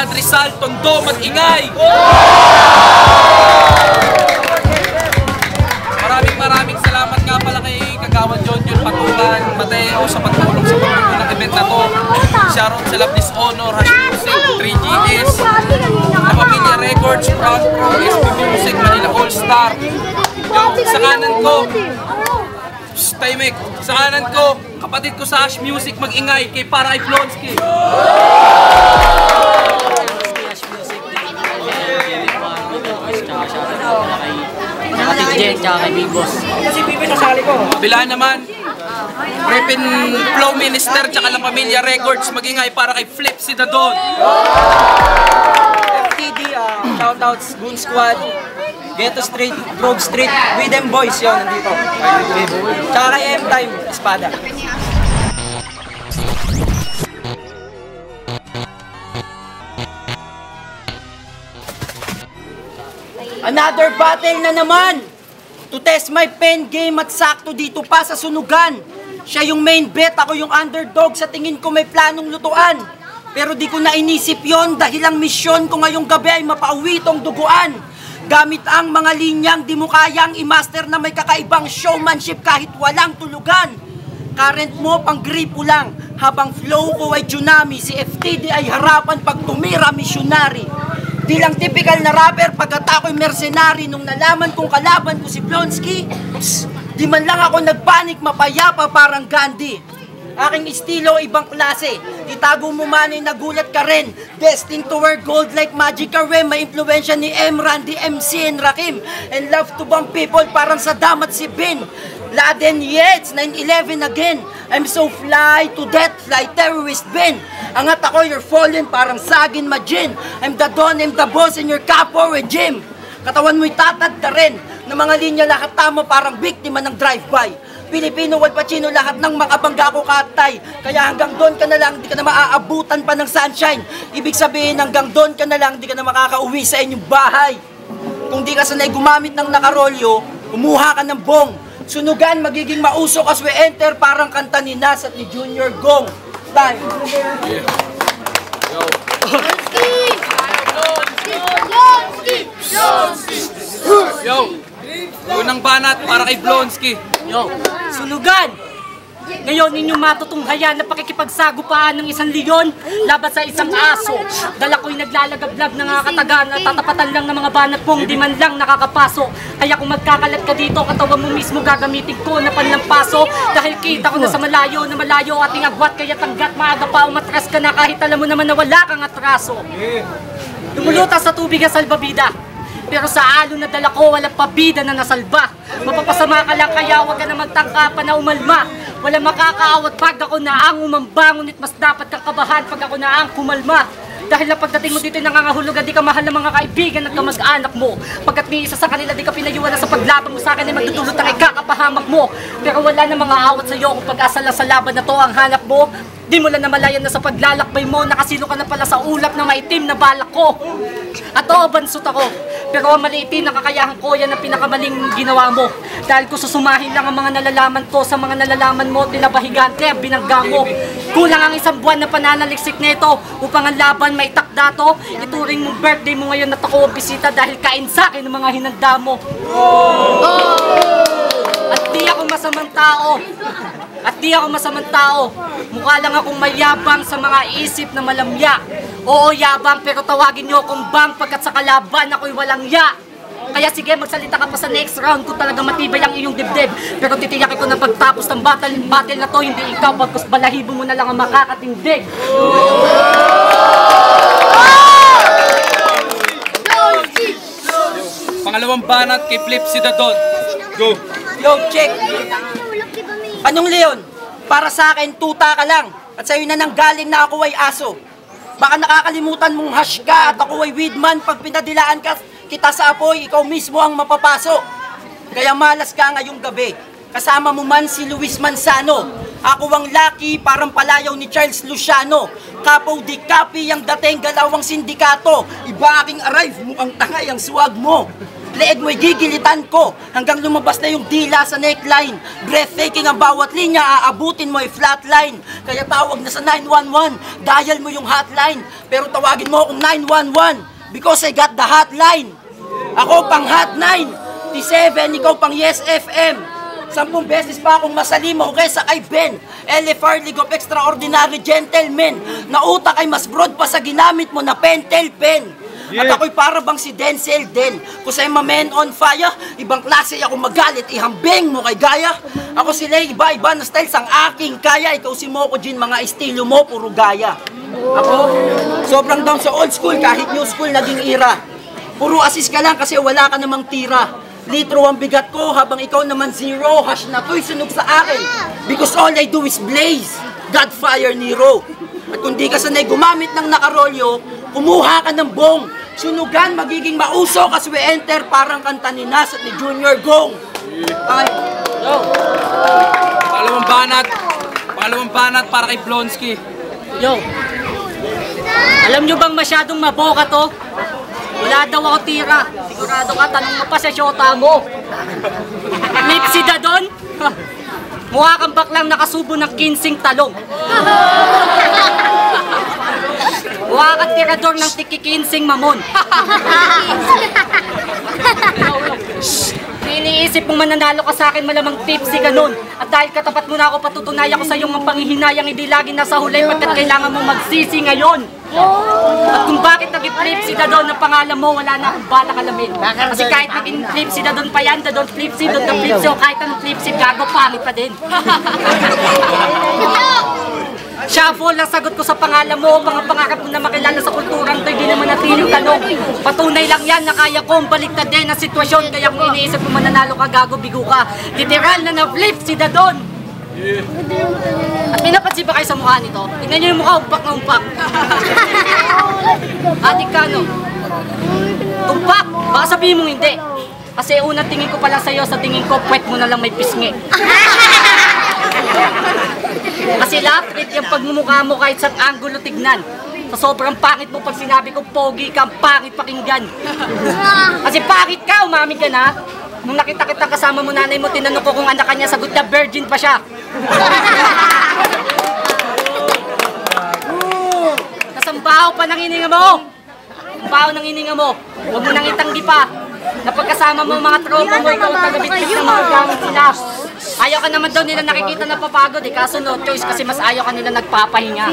Komunidad Rizal, Tondo, mag-ingay! Maraming salamat nga pala kay Kagawan John Patungan Mateo sa pagtulong sa pagtulong ng event na to. Shoutout sa Love Dishonor, Hash Music, 3GS, La Familia Records, Proud Pro, SB Music, Manila All Star. Sa kanan ko, Staymek, sa kanan ko, kapatid ko sa Hash Music, mag-ingay kay Paray Flonsky. Tsaka kay Big Boss. Kasi Pipi nasali ko. Bila naman, Repin Flow Minister tsaka La Familia Records, mag-ingay para kay Flip si Dadon. FTD, shoutouts, Goon Squad, Ghetto Street, Grove Street, with them boys yun, nandito. Tsaka kay M-Time, Espada. Another battle na naman! To test my pen game at sakto dito pa sa sunugan. Siya yung main bet, ako yung underdog, sa tingin ko may planong lutuan. Pero di ko na inisip yon dahil ang misyon ko ngayong gabi ay mapauwi tong duguan. Gamit ang mga linyang di mo kayang i-master na may kakaibang showmanship kahit walang tulugan. Current mo pang gripo lang, habang flow ko ay tsunami, si FTD ay harapan pag tumira missionary. Di lang typical na rapper pagkat ako'y mercenary. Nung nalaman kong kalaban ko si Flonsky, di man lang ako nagpanik, mapayapa parang Gandhi. Aking estilo ibang klase, itago mo man ay nagulat ka rin. Destined to wear gold like Magic Arem, may impluensya ni M, Randy, MC, and Rakim. And love to bang people parang Saddam at si Bin Laden, yeah, it's 9/11 again. I'm so fly to death, fly terrorist Ben. Angat ako, you're falling parang Sagin Majin. I'm the Don, I'm the boss in your capo regime. Katawan mo'y tatad rin ng mga linya, lahat tama parang biktima ng drive-by. Pilipino, Al Pacino, lahat ng makabangga ko katay. Kaya hanggang doon ka na lang, di ka na maaabutan pa ng sunshine. Ibig sabihin hanggang doon ka na lang, di ka na makakauwi sa inyong bahay. Kung di ka sanay gumamit ng nakarolyo, umuha ka ng bong. Sunugan, magiging mausok as we enter, parang kanta ni Nas at ni Junior Gong. Time. Yeah. Yo! Unang banat para kay Blonsky. Yo, sunugan! Ngayon ninyong matutunghayan na pakikipagsagupaan ng isang leon laban sa isang aso. Dala ko'y naglalagablab ng mga katagan at tatapatan lang ng mga banat mong di man lang nakakapaso. Kaya kung magkakalat ka dito, katawan mo mismo gagamitin ko na panlampaso. Dahil kita ko na sa malayo ating agwat, kaya tanggat maaga pa umatras ka na kahit alam mo naman na wala kang atraso. Lumulutas sa tubig ang salbabida, pero sa alon na dala ko, walang pabida na nasalba. Mapapasama ka lang kaya huwag ka na magtangka pa na umalma. Walang makakaawat pag ako na ang umamba, ngunit mas dapat kang kabahan pag ako na ang kumalma. Dahil na pagdating mo dito nangangahulugan, di ka mahal ng mga kaibigan at kamag-anak mo. Pagkat ni isa sa kanila, di ka pinayuan na sa paglabang mo sa akin ay magdudulot ang ikakapahamak mo. Pero wala na mga awat sa iyo kung pag-asa lang sa laban na to ang hanap mo. Di mo lang namalayan na sa paglalakbay mo, nakasilo ka na pala sa ulap na maitim na balak ko. At oo, bansot ako. Pero ang maliitin na kakayahan ko, yan ang pinakamaling ginawa mo. Dahil kung susumahin lang ang mga nalalaman ko sa mga nalalaman mo, tinabahigante ang binangga mo. Kulang ang isang buwan na pananaliksik nito upang ang laban maitakda to. Ituring mong birthday mo ngayon at ako ang bisita dahil kain sa akin ng mga hinanda mo. At di ako masamang tao. At di ako masamang tao. Mukha lang akong mayabang sa mga isip na malamya. Oo, yabang, pero tawagin niyo akong bang pagkat sa kalaban ako'y walang ya. Kaya sige, magsalita ka pa sa next round kung talaga matibay ang iyong dibdib. Pero titiyakin ko na pagtapos ng battle na to, hindi ikaw, pagkus balahibo mo na lang ang makakatindig. Pangalawang banat kay Flip si Dadon. Go! Yo, check! Anong leon? Para sa akin, tuta ka lang. At sa'yo na nanggaling na ako ay aso. Baka nakakalimutan mong hash ka at ako ay weedman. Pag pinadilaan ka kita sa apoy, ikaw mismo ang mapapasok. Kaya malas ka ngayong gabi. Kasama mo man si Luis Manzano. Ako ang lucky, parang palayaw ni Charles Luciano. Kapaw di copy ang dating galawang sindikato. Iba aking arrive, mukhang tangay ang suwag mo. Leeg mo'y gigilitan ko hanggang lumabas na yung dila sa neckline. Breathtaking ang bawat linya, aabutin mo ay flatline. Kaya tawag na sa 911, dial mo yung hotline. Pero tawagin mo akong 911 because I got the hotline. Ako pang hot 9, T7, ikaw pang Yes FM. 10 beses pa akong masalimaw kaysa kay Ben. LFR League of Extraordinary Gentlemen. Na utak ay mas broad pa sa ginamit mo na pentel pen. At ako'y para bang si Denzel din. Kung sa'yo ma-men on fire, ibang klase ako magalit, ihambing mo kay gaya. Ako sila iba-iba na styles ang aking kaya. Ikaw si Moko Jin, mga estilo mo, puro gaya. Ako, sobrang down sa old school, kahit new school naging era. Puro assist ka lang kasi wala ka namang tira. Litro ang bigat ko habang ikaw naman zero. Hash na to'y sunog sa akin because all I do is blaze. Godfire Nero. At kung di ka sanay gumamit ng nakarolyo, kumuha ka ng bong. Sunugan magiging mausok as we enter parang kanta ni Nas at ni Junior Gong. Ay, yo. Pangalawang banat para kay Blonsky. Yo, alam nyo bang masyadong maboka to? Wala daw ako tira. Sigurado ka, tanong mo pa sa syota mo. Lipsy Dadon? Mukha kang baklang nakasubo ng 15 talong. Mukha kang tirador ng tiki-15 mamon. Iniisip mong mananalo ka sa akin, malamang tipsy ka nun. At dahil katapat mo na ako, patutunay ako sa iyong mga panghihinayang hindi lagi nasa hulay pagkat kailangan mong magsisi ngayon. At kung bakit naging flip si Dadon ng pangalan mo, wala na akong balak alamin. Kasi kahit naging flip si Dadon pa yan, Dadon flip si, Dadon flip si, o kahit anong flip si, gago, pangit pa din. Shuffle ang sagot ko sa pangalan mo, mga pangarap mo na makilala sa kulturang to, hindi naman natiling tanong. Patunay lang yan na kaya kong baliktad din ang sitwasyon, kaya kung iniisip mo mananalo ka, gago, bigo ka. Literal na na-flip si Dadon. At may napansin ba kayo sa mukha nito? Tingnan nyo yung mukha, umpak na umpak. Adik ka, no? Tumpak! Baka sabihin mong hindi. Kasi unang tingin ko pala sa'yo, sa tingin ko, puwet mo na lang may pisngi. Kasi lapit yung pagmumukha mo kahit sa angulo tignan. Sa sobrang pangit mo pag sinabi ko, pogi ka, pangit pakinggan. Kasi pangit ka, umami ka na. Nung nakita kita kasama mo nanay mo, tinanong ko kung anak ka niya, sagot na virgin pa siya. Nasambaho pa ng hininga mo. Sambaho ng hininga mo. Huwag mo nang itanggi pa. Napagkasama mo mga tropa mo, ikaw ang tagabit-bit ng mga gamit sila. Ayaw ka naman daw nila nakikita na papagod eh, kaso no choice kasi mas ayaw ka nila nagpapahinga.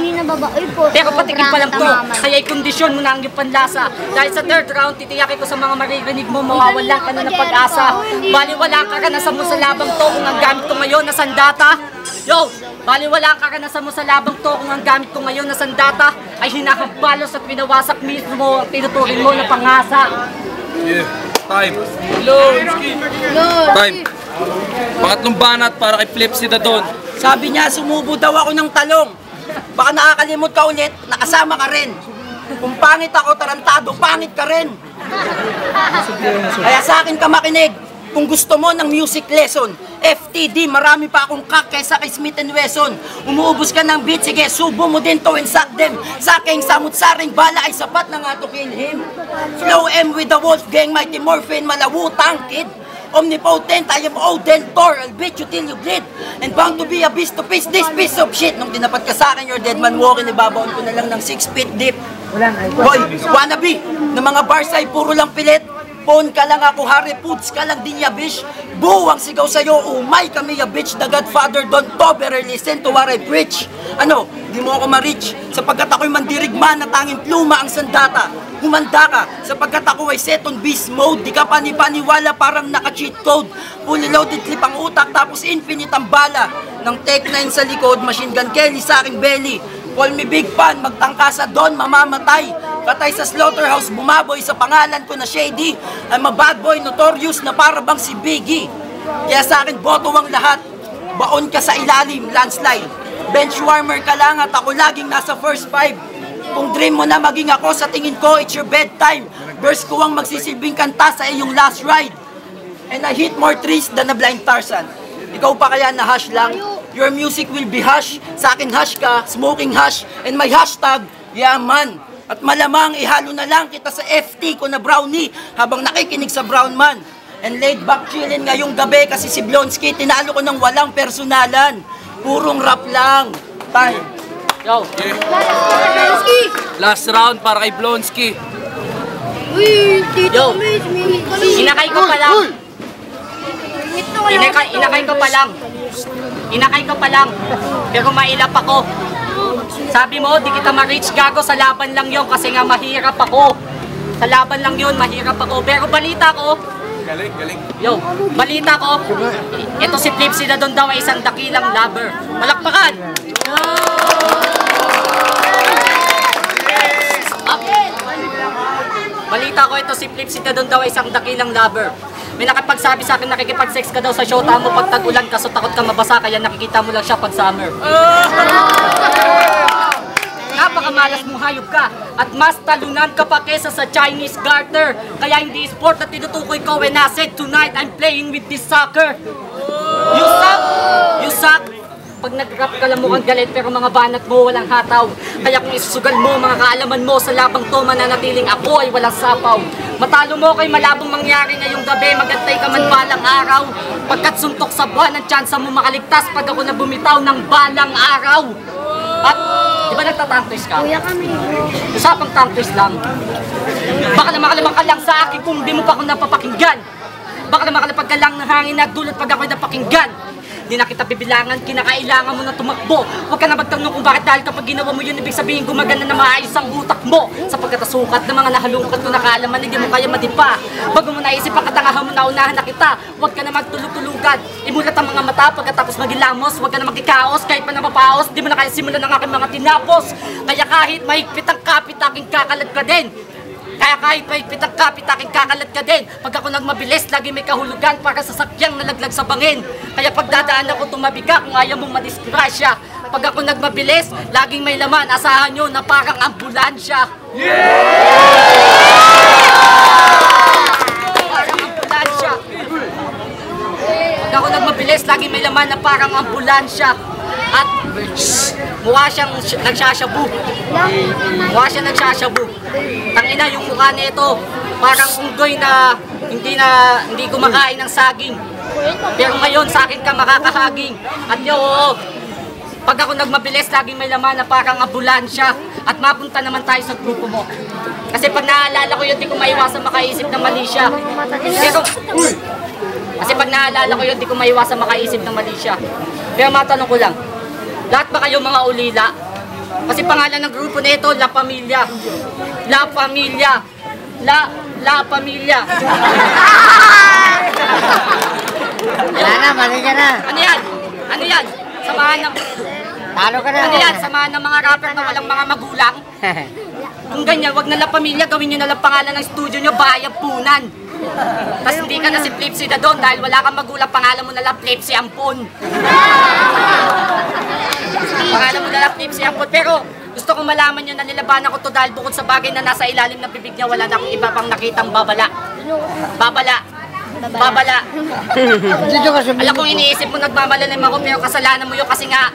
Pero patikin pa lang to, kaya'y kondisyon mo na ang iyong panlasa. Dahil sa third round, titiyakin ko sa mga maririnig mo, mawawalan ka na ng pag-asa. Baliwala ka karanasan mo sa labang to kung ang gamit ko ngayon na sandata. Yo, baliwala ka karanasan mo sa labang to kung ang gamit ko ngayon na sandata ay hinakabalos at pinawasak mismo ang tinuturing mo na pangasa. Time. Time. Pangatlong banat para kay Flip si Dadon. sabi niya, sumubo daw ako ng talong. Baka nakakalimot ka ulit, nakasama ka rin. Kung pangit ako, tarantado, pangit ka rin. Kaya sa akin ka makinig. Kung gusto mo ng music lesson, FTD, marami pa akong kak kaysa kay Smith & Wesson. Umuubos ka ng beat, sige, subo mo din to and suck them. Sa aking samut-saring bala ay sapat na nga to kill him. Flow M with the Wolfgang, Mighty Morphin, malawutang kid. Omnipotent, I am Odin Thor, I'll beat you till you bleed. And bound to be a beast to piece, this piece of shit. Nung dinapat ka sa akin, you're dead man walking, ibabaon ko na lang ng 6 feet deep. Boy, wannabe, ng mga bars ay puro lang pilit. Phone ka lang ako, Harry Foods ka lang din ya bitch. Buwang sigaw sa'yo, umay kami ya bitch. The Godfather, don't better listen to what I preach. Ano, di mo ako ma-reach. Sapagkat ako'y mandirigma na tanging pluma ang sandata. Humanda ka, sapagkat ako ay set on beast mode. Di ka panipaniwala, parang naka-cheat code. Fully loaded clip ang utak, tapos infinite ang bala. Nang Tech 9 sa likod, machine gun Kelly sa aking belly. Call me Big Pan, magtangka sa Don, mamamatay. Katay sa slaughterhouse, bumaboy sa pangalan ko na Shady. I'm a bad boy, notorious na para bang si Biggie. Kaya sa akin, boto ang lahat. Baon ka sa ilalim, landslide. Bench warmer ka lang at ako laging nasa first five. Kung dream mo na maging ako, sa tingin ko, it's your bedtime. Verse ko ang magsisilbing kanta sa iyong last ride. And I hit more trees than a blind Tarzan. Ikaw pa kaya na hash lang? Your music will be hush. Sa akin hash ka, smoking hash. And my hashtag, yeah man. At malamang ihalo na lang kita sa FT ko na brownie habang nakikinig sa Brown Man. And laid back chillin ngayong gabi kasi si Blonsky tinalo ko ng walang personalan. Purong rap lang. Time. Yo. Last round para kay Blonsky. Yo. Inakay ko pa lang. Inakay ko pa lang. Inakay ko pa lang. Pero mailap ako. Sabi mo, di kita ma-reach gago sa laban lang yon kasi nga mahirap ako. Sa laban lang yon mahirap ako. Pero balita ko, Galing. yo, balita ko, ito si Flip Sidadon daw ay isang dakilang lover. Malakpakan! Balita ko, ito si Flip Sidadon daw ay isang dakilang lover. May nakipagsabi sa akin, nakikipag-sex ka daw sa showtime mo pag tag-ulan ka, so takot ka mabasa, kaya nakikita mo lang siya pag summer. Napakamalas mong hayop ka at mas talunan ka pa kesa sa Chinese garter. Kaya hindi sport na tinutukoy ko when I said tonight I'm playing with this soccer. You suck! You suck! Pag nag-rap ka lang mukhang galit pero mga banat mo walang hataw. Kaya kung isusugal mo mga kaalaman mo sa labang to mananatiling ako ay walang sapaw. Matalo mo kay malabong mangyari ngayong gabi, magantay ka man balang araw. Pagkat suntok sa buwan ang tsansa mo makaligtas pag ako na bumitaw ng balang araw. At di ba nagta-tongue twist ka? Usapang tongue twist lang. Baka na makalamang ka lang sa akin kung di mo pa ako napapakinggan. Baka na makalapag ka lang ng hangin at dulot pag ako'y napakinggan. Di na kita bibilangan, kinakailangan mo na tumakbo. Huwag ka na magtanong kung bakit dahil kapag ginawa mo yun, ibig sabihin gumagana na maayos ang utak mo. Sapagkat sukat ng mga nahalungkat ko na kaalaman, hindi mo kaya madipa. Bago mo naisip ang katangahan mo, naunahan na kita. Huwag ka na magtulog-tulugan, imulat ang mga mata pagkatapos magilamos. Huwag ka na magkikaos, kahit pa napapaos, di mo na kaya simulan ng aking mga tinapos. Kaya kahit mahigpit ang kapit, aking kakalat ka din. Kaya kahit mahigpit ang kapit, aking kakalat ka din. Pag ako nagmabilis, lagi may kahulugan para sa sakyang nalaglag sa bangin. Kaya pagdadaan ako tumabi ka kung ayaw mong madisgrasya. Pag ako nagmabilis, laging may laman. Asahan nyo na parang ambulansya. Parang ambulansya. Pag ako nagmabilis, laging may laman na parang ambulansya. At mukha siyang nagsasyabu. Mukha siyang nagsasyabu. Tangina yung mukha nito, parang unggoy na hindi kumakain ng saging. Pero ngayon sa akin ka makakahaging. At pag ako nagmabilis, laging may laman na parang ambulansya. At mapunta naman tayo sa grupo mo. Kasi pag naaalala ko yun, di ko maiwasan makaisip ng mali siya. Kasi pag naaalala ko yun, di ko maiwasan makaisip ng mali siya. Pero matanong ko lang, lahat ba kayo mga ulila? Kasi pangalan ng grupo na ito, La Familia. La Familia. La Familia. Wala na, mali ka na. Ano yan? Ano yan? Samahan ng... Talo ka na. Ano yan? Samahan ng mga rapper na walang mga magulang? Kung ganyan, wag na La Familia, gawin nyo na lang pangalan ng studio nyo, Bayang Punan. Tapos hindi ka na si Flip Sidadon dahil wala kang magulang, pangalan mo na lang Flip si Ampon. Pangalan mo na lang Flip si Ampon. Pero gusto kong malaman nyo na nilabanan ko to dahil bukod sa bagay na nasa ilalim ng bibig niya, wala na akong iba pang nakitang babala. Babala. Babala. Alam kong iniisip mo nagmamalalim ako pero kasalanan mo yun kasi nga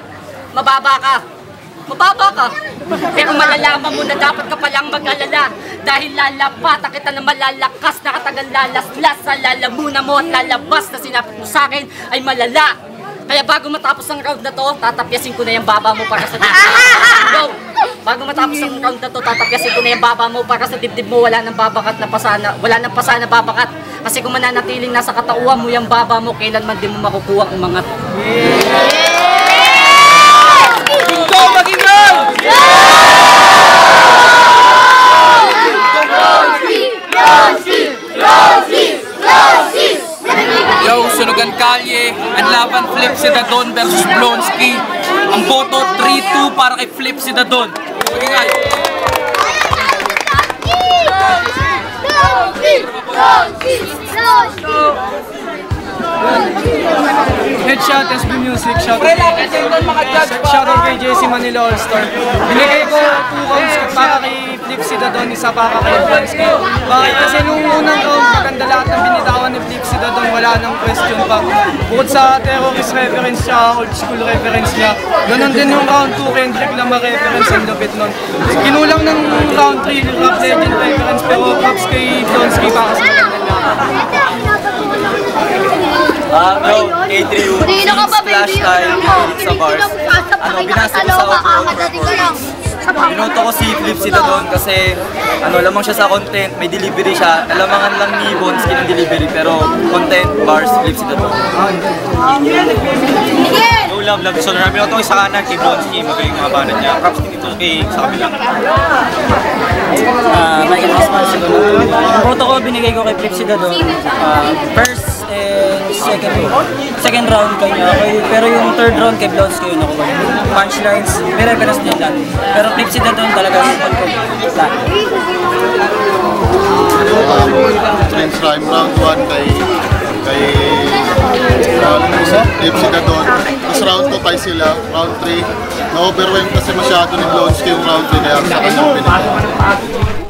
mababa ka. Mababa ka. Pero malalaman mo na dapat ka palang mag-alala dahil lalapata kita na malalakas na katagang lalaslas sa lalamunan mo at lalabas na sinapit mo sa akin ay malala. Kaya bago matapos ang round na to, tatapyasin ko na yung baba mo para sa dibdib. Go! Bago matapos ang round na to, tatapyasin ko na yung baba mo para sa dibdib mo. Wala nang babakat na pasana, wala nang pasana babakat. Kasi kung mananatiling nasa katauhan mo yung baba mo, kailanman din mo makukuha ang umangat. Bingo maging round! Yo, Sunugan Kalye, ang laban Flip Sidadon versus Blonsky. Ang boto 3-2 para kay Flip Sidadon. Magingay. Headshot, SB Music, shout Pre, lapit kayo doon mga judge. out kay JC Manila All-Star. Binigay ko 2 rounds para kay Flip Sidadon, isa para kay Blonsky. Bakit? Kasi nung unang round, maganda lahat ng binitawan ni Flip Sidadon, wala nang question pa. Bukod sa terrorist reference siya, old school reference niya, ganun din yung round 2, Kendrick Lamar reference ang lupit nun. Kinulang ng round 3, rap legend reference, pero props kay Blonsky para sa maganda niya. Bro, K3U, splash time, sa bars. Binasa ko sa outro. Binoto ko si Flip Sidadon kasi lamang siya sa content, may delivery siya. Alamangan lang ni Bonsky ng delivery, pero content, bars, Flip Sidadon. No love so marami ako itong isa kanan kay Blonsky, magaling mga banat niya. Props din ito kay sa kabilang. Michael Osman siguro. Ang photo ko, binigay ko kay Flip Sidadon. First and second round kanya. Pero yung third round kay Blonsky yun ako. Punchlines, may reference niya lahat. Pero Flip Sidadon talaga yung content. Friends Rhyme round 1 kay Flip Sidadon. Tapos round 2 tayo sila. Round 3, na-overwhelm kasi masyado ni Blonsky yung round 3 kaya sa kanyang pinito.